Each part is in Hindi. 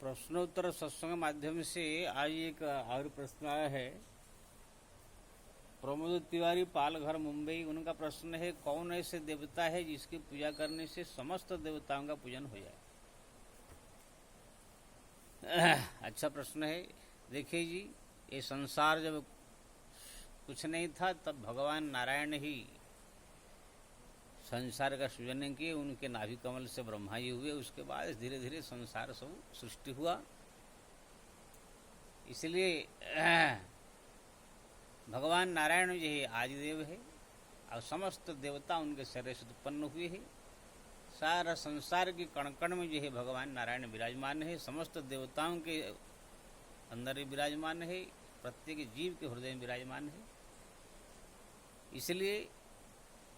प्रश्नोत्तर सत्संग माध्यम से आज एक और प्रश्न आया है। प्रमोद तिवारी, पालघर, मुंबई। उनका प्रश्न है, कौन ऐसे देवता है जिसकी पूजा करने से समस्त देवताओं का पूजन हो जाए? अच्छा प्रश्न है। देखिए जी, ये संसार जब कुछ नहीं था तब भगवान नारायण ही संसार का सृजन किए। उनके नाभि कमल से ब्रह्मा जी हुए। उसके बाद धीरे धीरे संसार सब सृष्टि हुआ। इसलिए भगवान नारायण जी आदिदेव है और समस्त देवता उनके शरीर से उत्पन्न हुए हैं। सारा संसार के कण कण में जो है भगवान नारायण विराजमान है। समस्त देवताओं के अंदर ही विराजमान है, प्रत्येक जीव के हृदय में विराजमान है। इसलिए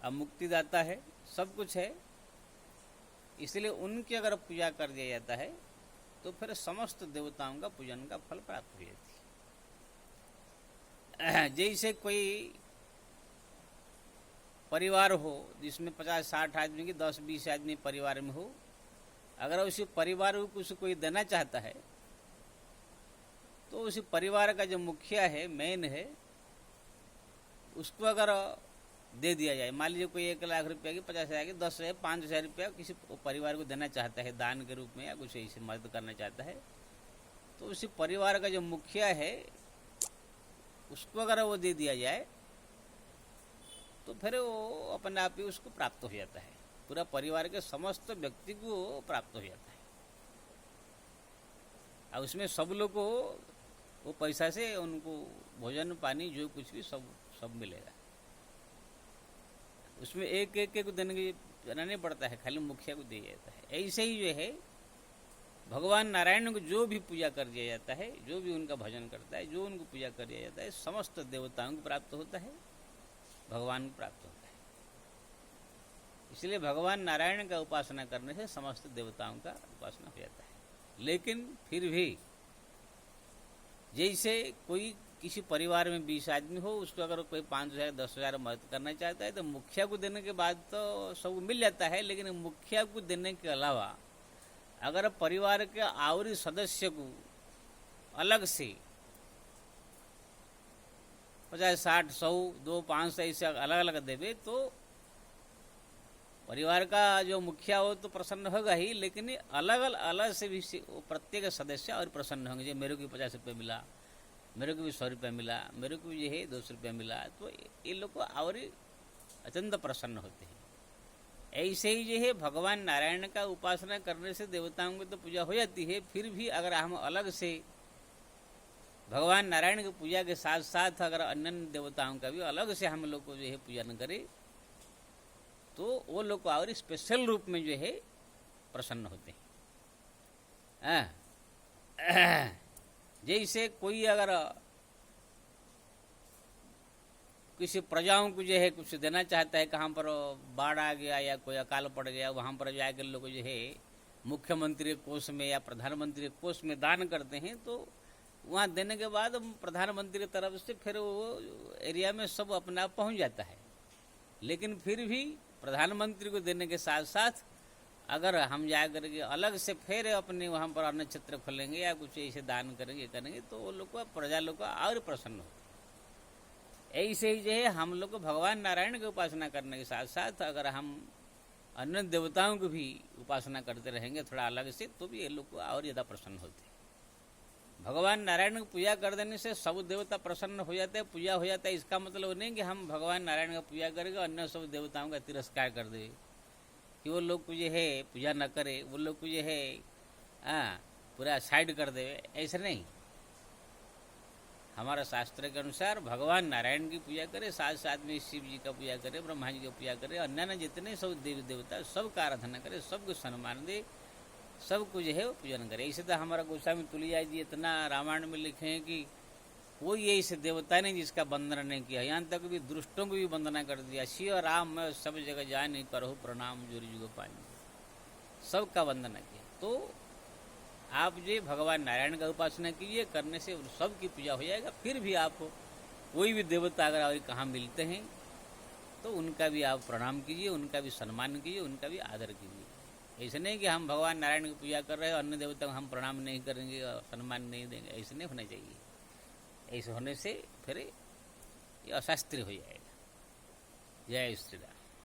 अब मुक्तिदाता है, सब कुछ है। इसलिए उनकी अगर पूजा कर दिया जाता है तो फिर समस्त देवताओं का पूजन का फल प्राप्त हो जाती है। जैसे कोई परिवार हो जिसमें 50-60 आदमी की 10-20 आदमी परिवार में हो, अगर उसी परिवार को कुछ कोई देना चाहता है तो उसी परिवार का जो मुखिया है, मेन है, उसको अगर दे दिया जाए। मान लीजिए कोई 1 लाख रुपया की, 50,000 की, 10,000, 5,000 रुपया किसी परिवार को देना चाहता है दान के रूप में या कुछ ऐसे मदद करना चाहता है, तो उसी परिवार का जो मुखिया है उसको अगर वो दे दिया जाए तो फिर वो अपने आप ही उसको प्राप्त हो जाता है। पूरा परिवार के समस्त व्यक्ति को प्राप्त हो जाता है। और उसमें सब लोग को वो पैसा से उनको भोजन पानी जो कुछ भी सब मिलेगा। उसमें एक को देना नहीं पड़ता है, खाली मुखिया को दिया जाता है। ऐसे ही जो है भगवान नारायण को जो भी पूजा कर दिया जाता है, जो भी उनका भजन करता है, जो उनको पूजा कर दिया जाता है, समस्त देवताओं को प्राप्त होता है, भगवान को प्राप्त होता है। इसलिए भगवान नारायण का उपासना करने से समस्त देवताओं का उपासना हो जाता है। लेकिन फिर भी जैसे कोई किसी परिवार में 20 आदमी हो, उसको अगर कोई 5,000 10,000 मदद करना चाहता है तो मुखिया को देने के बाद तो सब मिल जाता है। लेकिन मुखिया को देने के अलावा अगर परिवार के और सदस्य को अलग से 50, 60, 100, 2, 500 ऐसे अलग अलग देवे तो परिवार का जो मुखिया हो तो प्रसन्न होगा ही, लेकिन अलग अलग से भी प्रत्येक सदस्य और प्रसन्न होंगे। जो मेरे को 50 रुपये मिला, मेरे को भी 100 रुपया मिला, मेरे को भी जो है 200 रुपया मिला, तो ये लोग को और अत्यंत प्रसन्न होते हैं। ऐसे ही जो है भगवान नारायण का उपासना करने से देवताओं की तो पूजा हो जाती है। फिर भी अगर हम अलग से भगवान नारायण की पूजा के साथ साथ अगर अन्य देवताओं का भी अलग से हम लोग को जो है पूजन करें तो वो लोग को और स्पेशल रूप में जो है प्रसन्न होते हैं। जैसे कोई अगर किसी प्रजाओं को जो है कुछ देना चाहता है, कहाँ पर बाढ़ आ गया या कोई अकाल पड़ गया, वहाँ पर जाकर लोग जो है मुख्यमंत्री कोष में या प्रधानमंत्री कोष में दान करते हैं, तो वहाँ देने के बाद प्रधानमंत्री की तरफ से फिर वो एरिया में सब अपने आप पहुँच जाता है। लेकिन फिर भी प्रधानमंत्री को देने के साथ साथ अगर हम जा करके अलग से फिर अपने वहाँ पर अन्न क्षेत्र खोलेंगे या कुछ ऐसे दान करेंगे तो वो लोग को, प्रजा लोग को और प्रसन्न हो। ऐसे ही जो है हम लोग को भगवान नारायण की उपासना करने के साथ साथ अगर हम अन्य देवताओं की भी उपासना करते रहेंगे थोड़ा अलग से, तो भी ये लोग को और ज़्यादा प्रसन्न होते हैं। भगवान नारायण की पूजा कर देने से सब देवता प्रसन्न हो जाते हैं, पूजा हो जाता है। इसका मतलब नहीं कि हम भगवान नारायण का पूजा करेंगे अन्य सब देवताओं का तिरस्कार कर दें, कि वो लोग को जो है पूजा न करे, वो लोग को जो है पूरा साइड कर दे, ऐसा नहीं। हमारा शास्त्र के अनुसार भगवान नारायण की पूजा करे, साथ साथ में शिव जी का पूजा करे, ब्रह्मा जी की पूजा करे, अन्य जितने सब देवी देवता सबका आराधना करे, सबको सम्मान दे, सब कुछ है वो पूजन करे। ऐसे तो हमारा गोस्वामी तुलसीदास जी इतना रामायण में लिखे हैं कि कोई ऐसे देवता नहीं जिसका वंदना नहीं किया। यहाँ तक भी दुष्टों को भी वंदना कर दिया। शिव राम मैं सब जगह जान करो प्रणाम जोरी जुगो पानी, सबका वंदना किया। तो आप जो भगवान नारायण का उपासना कीजिए, करने से सबकी पूजा हो जाएगा। फिर भी आप कोई भी देवता अगर और कहाँ मिलते हैं तो उनका भी आप प्रणाम कीजिए, उनका भी सम्मान कीजिए, उनका भी आदर कीजिए। ऐसे नहीं कि हम भगवान नारायण की पूजा कर रहे हैं, अन्य देवता को हम प्रणाम नहीं करेंगे और सम्मान नहीं देंगे, ऐसे नहीं होना चाहिए। ऐसे होने से फिर ये अशास्त्रीय हो जाएगा। जय श्री राम।